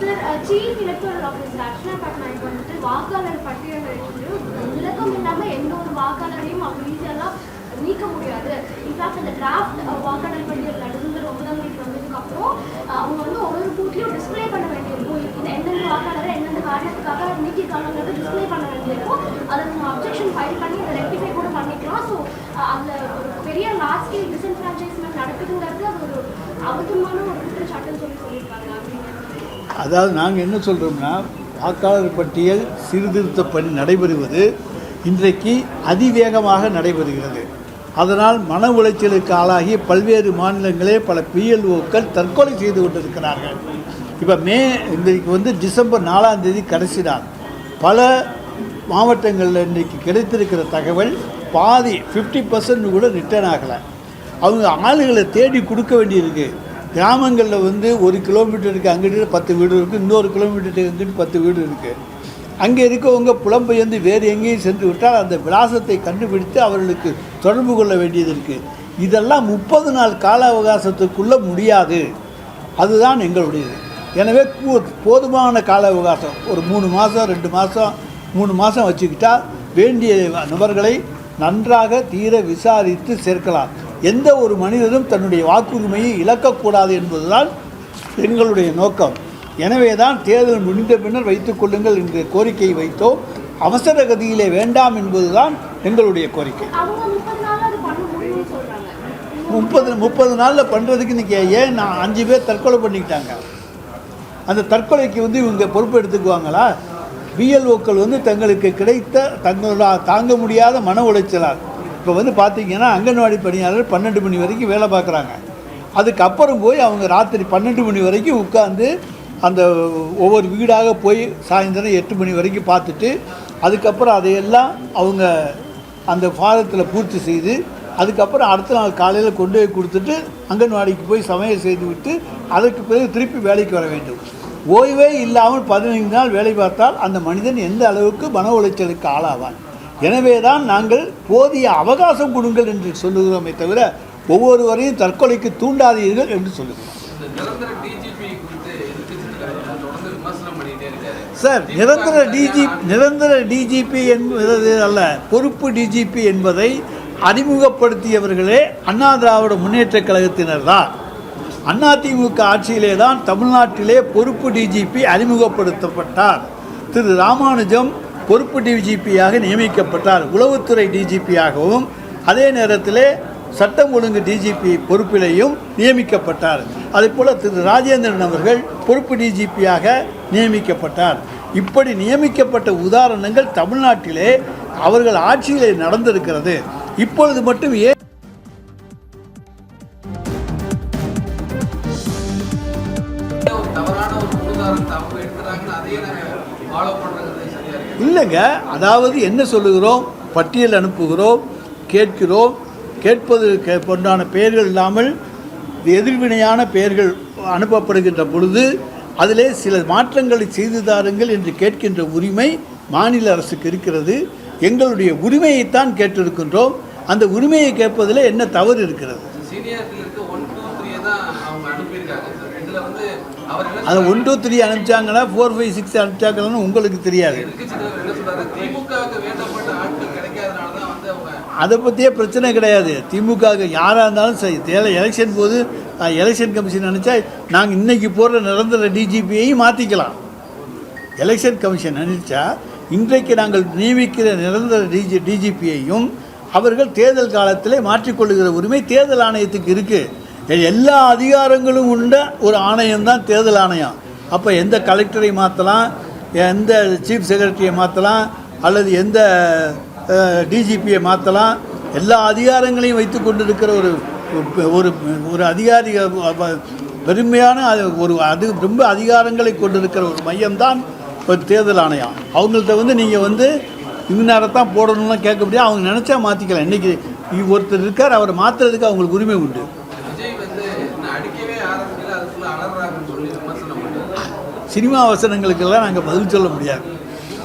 Sir chief electoral officer Archana Patnaik வந்துட்டு வாக்காளர் பட்டியலில் விளக்கம் இல்லாமல் எந்த ஒரு வாக்காளரையும் அவங்க ஈஸியெல்லாம் நீக்க முடியாது. இன்ஃபேக்ட் அந்த டிராஃப்ட் வாக்காளர் பட்டியல் நடுவர் 9ஆம் தேதி வந்ததுக்கப்புறம் அவங்க வந்து ஒரு பூத்லையும் டிஸ்பிளே பண்ண வேண்டியிருக்கும். இது எந்தெந்த வாக்காளரை எந்தெந்த காரணத்துக்காக நீக்கிருக்காங்கிறத டிஸ்பிளே பண்ண வேண்டியிருக்கும். அதை நம்ம அப்ஜெக்ஷன் ஃபைல் பண்ணி அதை ரெக்டிஃபை கூட பண்ணிக்கலாம். ஸோ அதில் ஒரு பெரிய லார்ஜ் ஸ்கேல் டிஸ்என்ஃப்ரான்ச்சைஸ்மெண்ட் நடக்குதுங்கிறது அது ஒரு அபத்தமான ஒரு குற்றச்சாட்டுன்னு சொல்லியிருக்காங்க. அதாவது நாங்கள் என்ன சொல்கிறோம்னா, வாக்காளர் பட்டியல் சீர்திருத்த பணி நடைபெறுவது இன்றைக்கு அதிவேகமாக நடைபெறுகிறது. அதனால் மன உளைச்சலுக்கு ஆளாகி பல்வேறு மாநிலங்களே பல பிஎல்ஓக்கள் தற்கொலை செய்து கொண்டிருக்கிறார்கள். இப்போ இன்றைக்கு வந்து டிசம்பர் 4ஆம் தேதி கடைசி நாள். பல மாவட்டங்களில் இன்றைக்கு கிடைத்திருக்கிற தகவல் பாதி 50% கூட ரிட்டர்ன் ஆகலை. அவங்க ஆளுகளை தேடி கொடுக்க வேண்டியிருக்கு. கிராமங்களில் வந்து 1 கிலோமீட்டருக்கு அங்கிட்டு 10 வீடு இருக்குது, இன்னொரு கிலோமீட்டருக்கு அங்கிட்டு 10 வீடு இருக்குது. அங்கே இருக்கவங்க புலம்பெயர்ந்து வேறு எங்கேயும் சென்று விட்டால் அந்த விலாசத்தை கண்டுபிடித்து அவர்களுக்கு தொடர்பு கொள்ள வேண்டியது இருக்குது. இதெல்லாம் 30 நாள் கால அவகாசத்துக்குள்ளே முடியாது. அதுதான் எங்களுடையது. எனவே போதுமான கால அவகாசம் ஒரு 3 மாதம் 2 மாதம் 3 மாதம் வச்சுக்கிட்டா வேண்டிய நபர்களை நன்றாக தீர விசாரித்து சேர்க்கலாம். எந்த ஒரு மனிதனும் தன்னுடைய வாக்குரிமையை இழக்கக்கூடாது என்பதுதான் எங்களுடைய நோக்கம். எனவே தான் தேர்தல் முடிந்த பின்னர் வைத்துக் கொள்ளுங்கள் என்ற கோரிக்கையை வைத்தோம். அவசர கதியிலே வேண்டாம் என்பதுதான் எங்களுடைய கோரிக்கை. 30 நாளில் பண்ணுறதுக்கு இன்றைக்கி ஏன் 5 பேர் தற்கொலை பண்ணிக்கிட்டாங்க. அந்த தற்கொலைக்கு வந்து இவங்க பொறுப்பு எடுத்துக்குவாங்களா? பிஎல்ஓக்கள் வந்து தங்களுக்கு கிடைத்த தங்களோட தாங்க முடியாத மன உளைச்சலால் இப்போ வந்து பார்த்திங்கன்னா அங்கன்வாடி பணியாளர் 12 மணி வரைக்கும் வேலை பார்க்குறாங்க. அதுக்கப்புறம் போய் அவங்க ராத்திரி 12 மணி வரைக்கும் உட்காந்து அந்த ஒவ்வொரு வீடாக போய் சாயந்தரம் 8 மணி வரைக்கும் பார்த்துட்டு அதுக்கப்புறம் அதையெல்லாம் அவங்க அந்த ஃபாரத்தில் பூர்த்தி செய்து அதுக்கப்புறம் அடுத்த நாள் காலையில் கொண்டு போய் கொடுத்துட்டு அங்கன்வாடிக்கு போய் சமையல் செய்து விட்டு அதற்கு பிறகு திருப்பி வேலைக்கு வர வேண்டும். ஓய்வே இல்லாமல் 15 நாள் வேலை பார்த்தால் அந்த மனிதன் எந்த அளவுக்கு மன உளைச்சலுக்கு ஆளாவான். எனவே தான் நாங்கள் போதிய அவகாசம் கொடுங்கள் என்று சொல்லுகிறோமே தவிர ஒவ்வொருவரையும் தற்கொலைக்கு தூண்டாதீர்கள் என்று சொல்லுகிறோம். சார், நிரந்தர டிஜிபி என்பது அல்ல, பொறுப்பு டிஜிபி என்பதை அறிமுகப்படுத்தியவர்களே அண்ணா திராவிட முன்னேற்றக் கழகத்தினர் தான். அதிமுக ஆட்சியிலே தான் தமிழ்நாட்டிலே பொறுப்பு டிஜிபி அறிமுகப்படுத்தப்பட்டார். திரு ராமானுஜம் பொறுப்பு டிஜிபியாக நியமிக்கப்பட்டார். உளவுத்துறை டிஜிபியாகவும் அதே நேரத்திலே சட்டம் ஒழுங்கு டிஜிபி பொறுப்பிலையும் நியமிக்கப்பட்டார். அதேபோல் திரு ராஜேந்திரன் அவர்கள் பொறுப்பு டிஜிபியாக நியமிக்கப்பட்டார். இப்படி நியமிக்கப்பட்ட உதாரணங்கள் தமிழ்நாட்டிலே அவர்கள் ஆட்சியிலே நடந்திருக்கிறது. இப்பொழுது மட்டும் ஏன் இல்லைங்க? அதாவது என்ன சொல்லுகிறோம், பட்டியல் அனுப்புகிறோம், கேட்கிறோம், கேட்பது பொண்டான பெயர்கள் இல்லாமல் எதிர்வினையான பெயர்கள் அனுப்பப்படுகின்ற பொழுது அதிலே சில மாற்றங்களை செய்து தாருங்கள் என்று கேட்கின்ற உரிமை மாநில அரசுக்கு இருக்கிறது. எங்களுடைய உரிமையைத்தான் கேட்டிருக்கின்றோம். அந்த உரிமையை கேட்பதில் என்ன தவறு இருக்கிறது? அதை 1 2 3 அனுப்பிச்சாங்கன்னா 4 5 6 அனுப்பிச்சாங்கன்னு உங்களுக்கு தெரியாது. அதை பற்றியே பிரச்சனை கிடையாது. திமுக யாராக இருந்தாலும் சரி, எலெக்ஷன் போது எலெக்ஷன் கமிஷன் நினச்சா நாங்கள் இன்றைக்கி போடுற நிரந்தர டிஜிபியையும் மாற்றிக்கலாம். எலெக்ஷன் கமிஷன் நினச்சா இன்றைக்கு நாங்கள் நியமிக்கிற நிரந்தர டிஜிபியையும் அவர்கள் தேர்தல் காலத்திலே மாற்றிக்கொள்ளுகிற உரிமை தேர்தல் ஆணையத்துக்கு இருக்குது. எல்லா அதிகாரங்களும் உண்ட ஒரு ஆணையம் தான் தேர்தல் ஆணையம். அப்போ எந்த கலெக்டரை மாற்றலாம், எந்த சீஃப் செக்ரட்டரியை மாற்றலாம், அல்லது எந்த டிஜிபியை மாற்றலாம். எல்லா அதிகாரங்களையும் வைத்து கொண்டிருக்கிற ஒரு அதிகாரி, பெருமையான ரொம்ப அதிகாரங்களை கொண்டிருக்கிற ஒரு மையம்தான் ஒரு தேர்தல் ஆணையம். அவங்கள்ட்ட வந்து நீங்கள் வந்து இந்நேரத்தான் போடணும்லாம் கேட்க முடியாது. அவங்க நினச்சா மாற்றிக்கலாம். இன்றைக்கி ஒருத்தர் இருக்கார், அவரை மாற்றுறதுக்கு அவங்களுக்கு உரிமை உண்டு. சினிமா வசனங்களுக்கெல்லாம் நாங்கள் பதில் சொல்ல முடியாது.